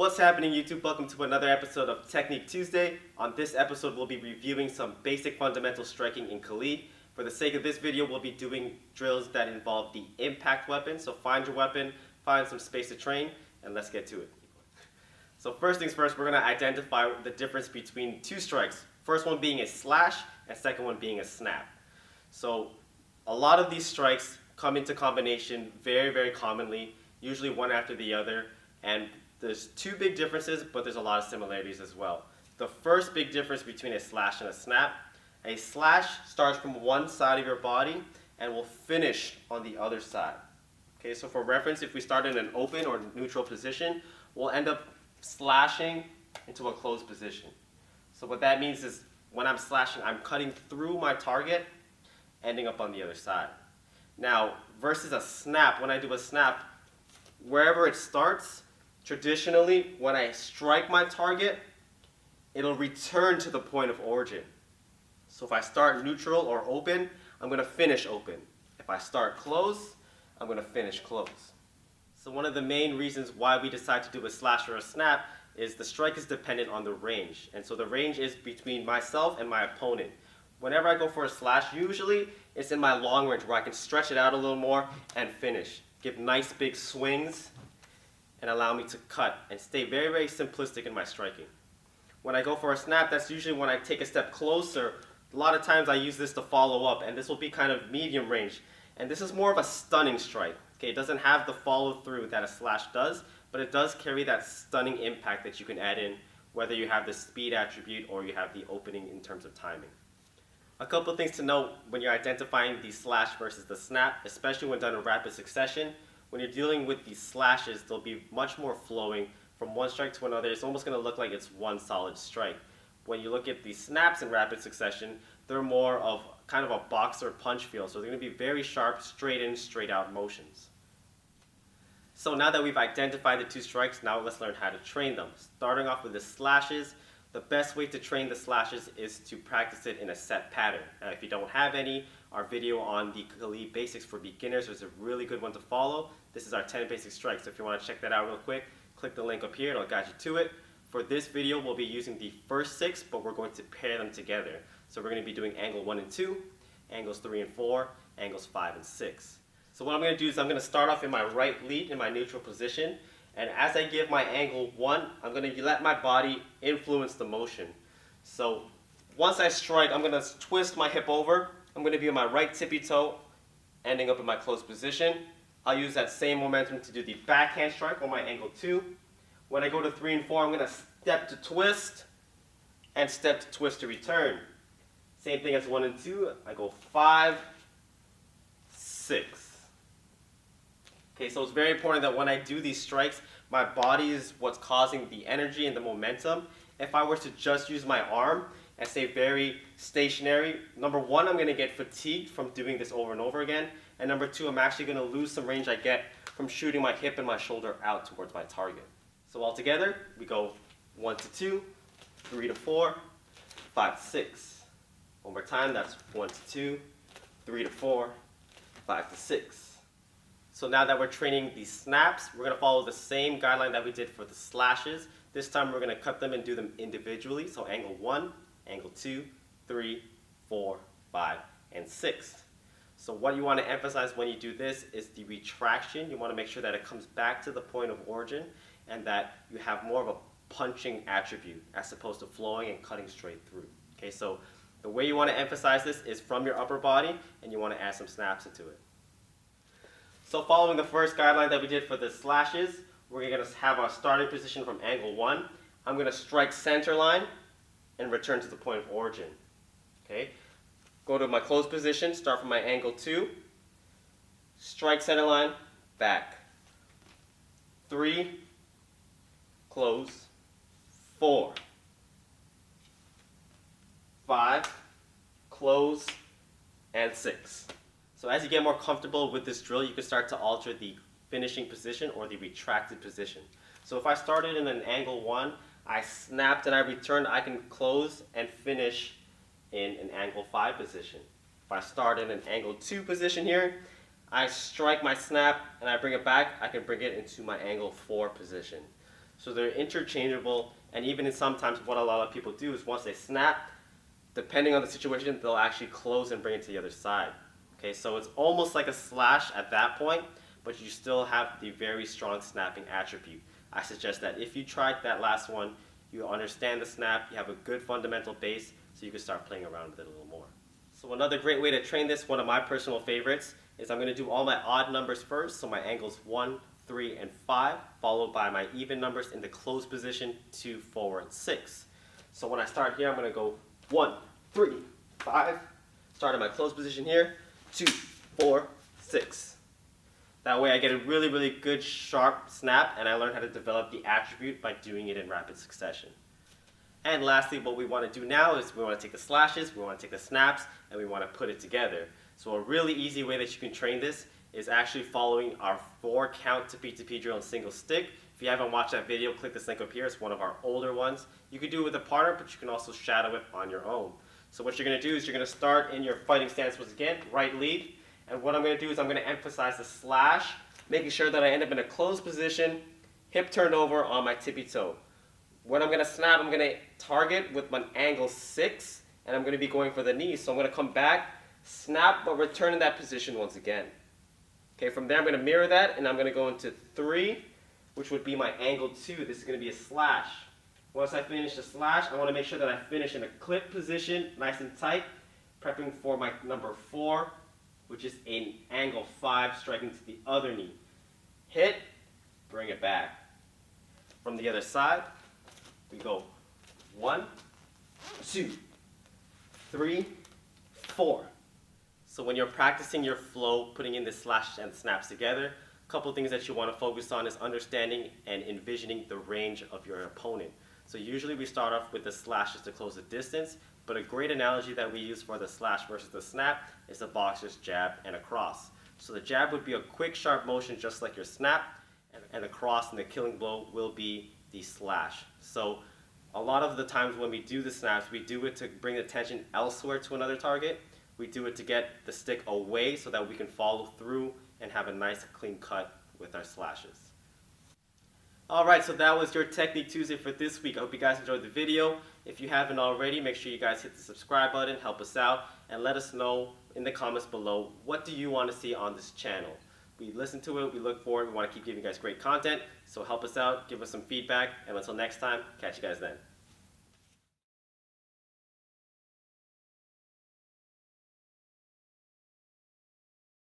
What's happening, YouTube? Welcome to another episode of Technique Tuesday. On this episode, we'll be reviewing some basic fundamental striking in Kali. For the sake of this video, we'll be doing drills that involve the impact weapon. So find your weapon, find some space to train, and let's get to it. So first things first, we're going to identify the difference between two strikes. First one being a slash, and second one being a snap. So a lot of these strikes come into combination very commonly, usually one after the other, and there's two big differences, but there's a lot of similarities as well. The first big difference between a slash and a slash starts from one side of your body and will finish on the other side. Okay, so for reference, if we start in an open or neutral position, we'll end up slashing into a closed position. So what that means is when I'm slashing, I'm cutting through my target, ending up on the other side. Now, versus a snap, when I do a snap, wherever it starts, traditionally, when I strike my target, it'll return to the point of origin. So if I start neutral or open, I'm going to finish open. If I start close, I'm going to finish close. So one of the main reasons why we decide to do a slash or a snap is the strike is dependent on the range. And so the range is between myself and my opponent. Whenever I go for a slash, usually it's in my long range where I can stretch it out a little more and finish. Give nice big swings and allow me to cut and stay very simplistic in my striking. When I go for a snap, that's usually when I take a step closer. A lot of times I use this to follow up, and this will be kind of medium range. And this is more of a stunning strike. Okay, it doesn't have the follow through that a slash does, but it does carry that stunning impact that you can add in, whether you have the speed attribute or you have the opening in terms of timing. A couple of things to note when you're identifying the slash versus the snap, especially when done in rapid succession. When you're dealing with these slashes, they'll be much more flowing from one strike to another. It's almost going to look like it's one solid strike. When you look at these snaps in rapid succession, they're more of kind of a boxer punch feel. So they're going to be very sharp, straight in, straight out motions. So now that we've identified the two strikes, now let's learn how to train them. Starting off with the slashes, the best way to train the slashes is to practice it in a set pattern. Now, if you don't have any, our video on the Kali basics for beginners is a really good one to follow. This is our 10 basic strikes. So if you want to check that out real quick, click the link up here. It'll guide you to it. For this video, we'll be using the first 6, but we're going to pair them together. So we're going to be doing angle 1 and 2, angles 3 and 4, angles 5 and 6. So what I'm going to do is I'm going to start off in my right lead in my neutral position. And as I give my angle 1, I'm going to let my body influence the motion. So once I strike, I'm going to twist my hip over. I'm going to be on my right tippy toe, ending up in my closed position. I'll use that same momentum to do the backhand strike on my angle 2. When I go to 3 and 4, I'm going to step to twist and step to twist to return. Same thing as 1 and 2. I go 5, 6. Okay, so it's very important that when I do these strikes, my body is what's causing the energy and the momentum. If I were to just use my arm and stay very stationary, number 1, I'm going to get fatigued from doing this over and over again. And number 2, I'm actually going to lose some range I get from shooting my hip and my shoulder out towards my target. So all together, we go 1 to 2, 3 to 4, 5 to 6. One more time, that's 1 to 2, 3 to 4, 5 to 6. So now that we're training these snaps, we're going to follow the same guideline that we did for the slashes. This time we're going to cut them and do them individually. So angle 1, angle 2, 3, 4, 5, and 6. So what you want to emphasize when you do this is the retraction. You want to make sure that it comes back to the point of origin and that you have more of a punching attribute as opposed to flowing and cutting straight through. Okay, so the way you want to emphasize this is from your upper body, and you want to add some snaps into it. So following the first guideline that we did for the slashes, we're going to have our starting position from angle 1. I'm going to strike center line and return to the point of origin. Okay? Go to my closed position, start from my angle 2, strike center line, back. 3, close, 4, 5, close, and 6. So as you get more comfortable with this drill, you can start to alter the finishing position or the retracted position. So if I started in an angle 1, I snapped and I returned, I can close and finish in an angle 5 position. If I start in an angle 2 position here, I strike my snap and I bring it back, I can bring it into my angle 4 position. So they're interchangeable, and even in sometimes what a lot of people do is once they snap, depending on the situation, they'll actually close and bring it to the other side. Okay, so it's almost like a slash at that point, but you still have the very strong snapping attribute. I suggest that if you tried that last one, you understand the snap, you have a good fundamental base, so you can start playing around with it a little more. So another great way to train this, one of my personal favorites, is I'm going to do all my odd numbers first, so my angles 1, 3, and 5, followed by my even numbers in the closed position 2, 4, and 6. So when I start here, I'm going to go 1, 3, 5, start in my closed position here, 2, 4, 6. That way I get a really, really good sharp snap, and I learn how to develop the attribute by doing it in rapid succession. And lastly, what we want to do now is we want to take the slashes, we want to take the snaps, and we want to put it together. So a really easy way that you can train this is actually following our 4 count to P2P drill in single stick. If you haven't watched that video, click this link up here. It's one of our older ones. You can do it with a partner, but you can also shadow it on your own. So what you're going to do is you're going to start in your fighting stance once again, right lead. And what I'm going to do is I'm going to emphasize the slash, making sure that I end up in a closed position, hip turned over on my tippy toe. When I'm going to snap, I'm going to target with my angle 6, and I'm going to be going for the knee. So I'm going to come back, snap, but return in that position once again. Okay, from there I'm going to mirror that, and I'm going to go into 3, which would be my angle 2. This is going to be a slash. Once I finish the slash, I want to make sure that I finish in a clip position, nice and tight, prepping for my number 4, which is an angle 5, striking to the other knee. Hit, bring it back. From the other side, we go 1, 2, 3, 4. So when you're practicing your flow, putting in the slash and snaps together, a couple things that you want to focus on is understanding and envisioning the range of your opponent. So usually we start off with the slashes to close the distance, but a great analogy that we use for the slash versus the snap is the boxer's jab and a cross. So the jab would be a quick, sharp motion just like your snap, and the cross and the killing blow will be the slash. So a lot of the times when we do the snaps, we do it to bring attention elsewhere to another target. We do it to get the stick away so that we can follow through and have a nice clean cut with our slashes. Alright, so that was your Technique Tuesday for this week. I hope you guys enjoyed the video. If you haven't already, make sure you guys hit the subscribe button, help us out, and let us know in the comments below, what do you want to see on this channel? We listen to it, we look for it, we want to keep giving you guys great content, so help us out, give us some feedback, and until next time, catch you guys then.